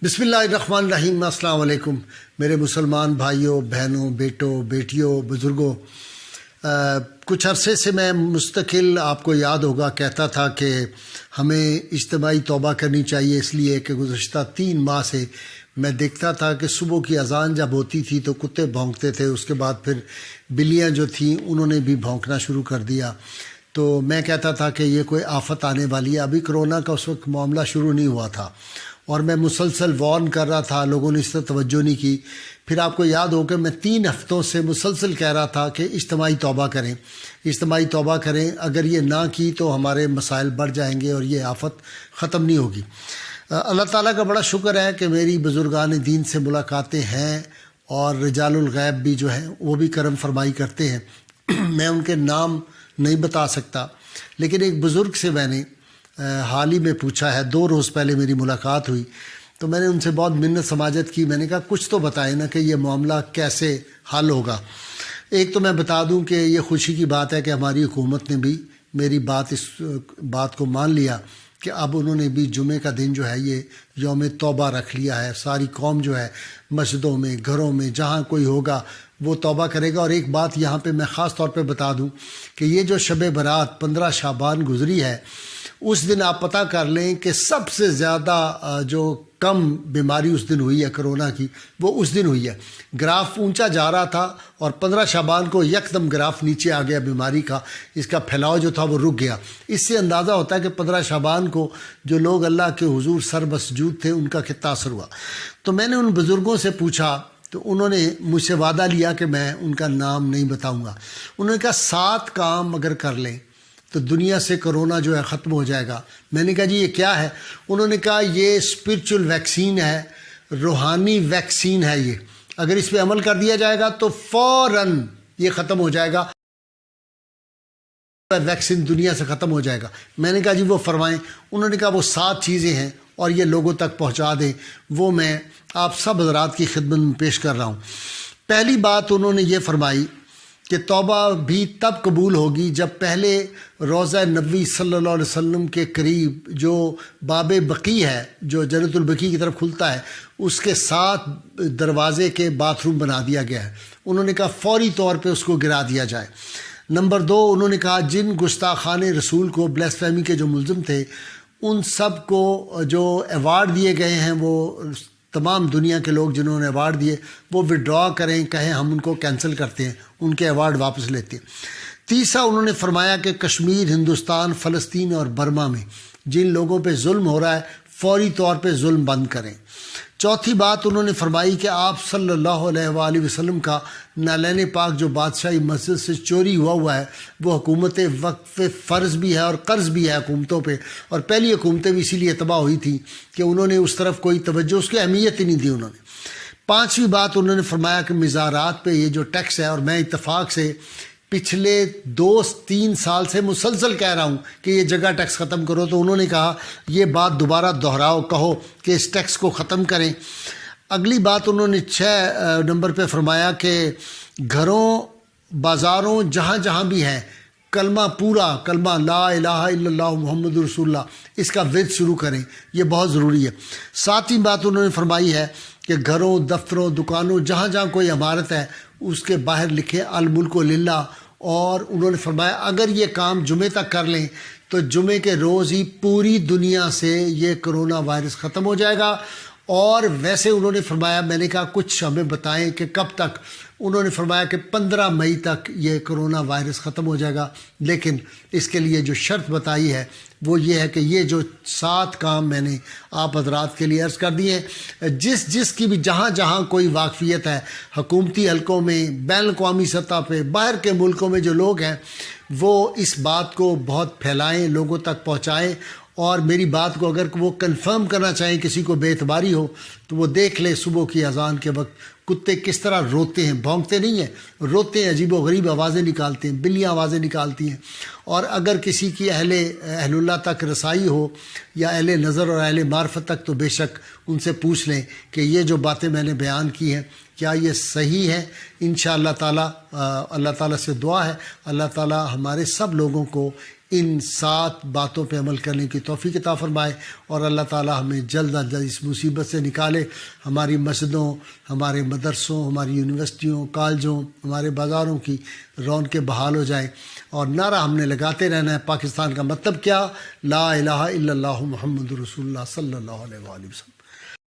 بسم اللہ الرحمن الرحیم۔ السلام علیکم میرے مسلمان بھائیوں، بہنوں، بیٹوں، بیٹیوں، بزرگوں۔ کچھ عرصے سے میں مستقل، آپ کو یاد ہوگا، کہتا تھا کہ ہمیں اجتماعی توبہ کرنی چاہیے، اس لیے کہ گزشتہ 3 ماہ سے میں دیکھتا تھا کہ صبح کی اذان جب ہوتی تھی تو کتے بھونکتے تھے، اس کے بعد پھر بلیاں جو تھیں انہوں نے بھی بھونکنا شروع کر دیا۔ تو میں کہتا تھا کہ یہ کوئی آفت آنے والی ہے۔ ابھی کرونا کا اس وقت معاملہ شروع نہیں ہوا تھا اور میں مسلسل وارن کر رہا تھا، لوگوں نے اس طرح توجہ نہیں کی۔ پھر آپ کو یاد ہو کہ میں 3 ہفتوں سے مسلسل کہہ رہا تھا کہ اجتماعی توبہ کریں، اجتماعی توبہ کریں، اگر یہ نہ کی تو ہمارے مسائل بڑھ جائیں گے اور یہ آفت ختم نہیں ہوگی۔ اللہ تعالیٰ کا بڑا شکر ہے کہ میری بزرگان دین سے ملاقاتیں ہیں اور رجال الغیب بھی جو ہیں وہ بھی کرم فرمائی کرتے ہیں۔ میں ان کے نام نہیں بتا سکتا، لیکن ایک بزرگ سے میں نے حال ہی میں پوچھا ہے، 2 روز پہلے میری ملاقات ہوئی تو میں نے ان سے بہت منت سماجت کی۔ میں نے کہا کچھ تو بتائیں نا کہ یہ معاملہ کیسے حل ہوگا۔ ایک تو میں بتا دوں کہ یہ خوشی کی بات ہے کہ ہماری حکومت نے بھی میری اس بات کو مان لیا کہ اب انہوں نے بھی جمعے کا دن جو ہے یہ یوم توبہ رکھ لیا ہے۔ ساری قوم جو ہے مسجدوں میں، گھروں میں، جہاں کوئی ہوگا وہ توبہ کرے گا۔ اور ایک بات یہاں پہ میں خاص طور پہ بتا دوں کہ یہ جو شب برات 15 شعبان گزری ہے، اس دن آپ پتہ کر لیں کہ سب سے زیادہ جو کم بیماری اس دن ہوئی ہے کرونا کی، وہ اس دن ہوئی ہے۔ گراف اونچا جا رہا تھا اور 15 شعبان کو یکدم گراف نیچے آ گیا بیماری کا، اس کا پھیلاؤ جو تھا وہ رک گیا۔ اس سے اندازہ ہوتا ہے کہ 15 شعبان کو جو لوگ اللہ کے حضور سر مسجود تھے ان کا کتنا اثر ہوا۔ تو میں نے ان بزرگوں سے پوچھا تو انہوں نے مجھ سے وعدہ لیا کہ میں ان کا نام نہیں بتاؤں گا۔ انہوں نے کہا 7 کام اگر کر لیں تو دنیا سے کرونا جو ہے ختم ہو جائے گا۔ میں نے کہا جی یہ کیا ہے؟ انہوں نے کہا یہ اسپرچل ویکسین ہے، روحانی ویکسین ہے، یہ اگر اس پہ عمل کر دیا جائے گا تو فوراً یہ ختم ہو جائے گا، ویکسین دنیا سے ختم ہو جائے گا۔ میں نے کہا جی وہ فرمائیں۔ انہوں نے کہا وہ 7 چیزیں ہیں اور یہ لوگوں تک پہنچا دیں، وہ میں آپ سب حضرات کی خدمت میں پیش کر رہا ہوں۔ پہلی بات انہوں نے یہ فرمائی کہ توبہ بھی تب قبول ہوگی جب پہلے روضہ نبوی صلی اللہ علیہ وسلم کے قریب جو باب بقیع ہے، جو جنت البقیع کی طرف کھلتا ہے، اس کے 7 دروازے کے باتھ روم بنا دیا گیا ہے۔ انہوں نے کہا فوری طور پہ اس کو گرا دیا جائے۔ نمبر 2 انہوں نے کہا جن گستاخان رسول کو بلیسفیمی کے جو ملزم تھے ان سب کو جو ایوارڈ دیے گئے ہیں، وہ تمام دنیا کے لوگ جنہوں نے ایوارڈ دیے وہ وڈرا کریں، کہیں ہم ان کو کینسل کرتے ہیں، ان کے ایوارڈ واپس لیتے ہیں۔ تیسرا انہوں نے فرمایا کہ کشمیر، ہندوستان، فلسطین اور برما میں جن لوگوں پہ ظلم ہو رہا ہے فوری طور پہ ظلم بند کریں۔ چوتھی بات انہوں نے فرمائی کہ آپ صلی اللہ علیہ وآلہ وسلم کا نالین پاک جو بادشاہی مسجد سے چوری ہوا ہے وہ حکومت وقف فرض بھی ہے اور قرض بھی ہے حکومتوں پہ، اور پہلی حکومتیں بھی اسی لیے تباہ ہوئی تھیں کہ انہوں نے اس طرف کوئی توجہ، اس کی اہمیت ہی نہیں دی انہوں نے۔ 5ویں بات انہوں نے فرمایا کہ مزارات پہ یہ جو ٹیکس ہے، اور میں اتفاق سے پچھلے 2-3 سال سے مسلسل کہہ رہا ہوں کہ یہ جگہ ٹیکس ختم کرو، تو انہوں نے کہا یہ بات دوبارہ دہراؤ، کہو کہ اس ٹیکس کو ختم کریں۔ اگلی بات انہوں نے 6 نمبر پہ فرمایا کہ گھروں، بازاروں، جہاں جہاں بھی ہیں کلمہ کلمہ لا الہ الا اللہ محمد رسول اللہ، اس کا ورد شروع کریں، یہ بہت ضروری ہے۔ 7ویں بات انہوں نے فرمائی ہے کہ گھروں، دفتروں، دکانوں، جہاں جہاں کوئی عمارت ہے اس کے باہر لکھیں الملک للہ، اور انہوں نے فرمایا اگر یہ کام جمعے تک کر لیں تو جمعے کے روز ہی پوری دنیا سے یہ کرونا وائرس ختم ہو جائے گا۔ اور ویسے انہوں نے فرمایا، میں نے کہا کچھ ہمیں بتائیں کہ کب تک؟ انہوں نے فرمایا کہ 15 مئی تک یہ کرونا وائرس ختم ہو جائے گا، لیکن اس کے لیے جو شرط بتائی ہے وہ یہ ہے کہ یہ جو 7 کام میں نے آپ حضرات کے لیے عرض کر دیے ہیں، جس کی بھی جہاں جہاں کوئی واقفیت ہے، حکومتی حلقوں میں، بین الاقوامی سطح پہ، باہر کے ملکوں میں جو لوگ ہیں وہ اس بات کو بہت پھیلائیں، لوگوں تک پہنچائیں۔ اور میری بات کو اگر وہ کنفرم کرنا چاہیں، کسی کو بے اعتباری ہو تو وہ دیکھ لے صبح کی اذان کے وقت کتے کس طرح روتے ہیں، بھونکتے نہیں ہیں، روتے ہیں، عجیب و غریب آوازیں نکالتے ہیں، بلیاں آوازیں نکالتی ہیں۔ اور اگر کسی کی اہل اللہ تک رسائی ہو یا اہل نظر اور اہل معرفت تک، تو بے شک ان سے پوچھ لیں کہ یہ جو باتیں میں نے بیان کی ہیں کیا یہ صحیح ہے۔ انشاءاللہ تعالیٰ اللہ تعالیٰ سے دعا ہے اللہ تعالیٰ ہمارے سب لوگوں کو ان 7 باتوں پہ عمل کرنے کی توفیق عطا فرمائے، اور اللہ تعالی ہمیں جلد از جلد اس مصیبت سے نکالے، ہماری مسجدوں، ہمارے مدرسوں، ہماری یونیورسٹیوں، کالجوں، ہمارے بازاروں کی رونقیں بحال ہو جائیں، اور نعرہ ہم نے لگاتے رہنا ہے پاکستان کا مطلب کیا؟ لا الہ الا اللہ محمد رسول اللہ صلی اللہ علیہ وآلہ وسلم۔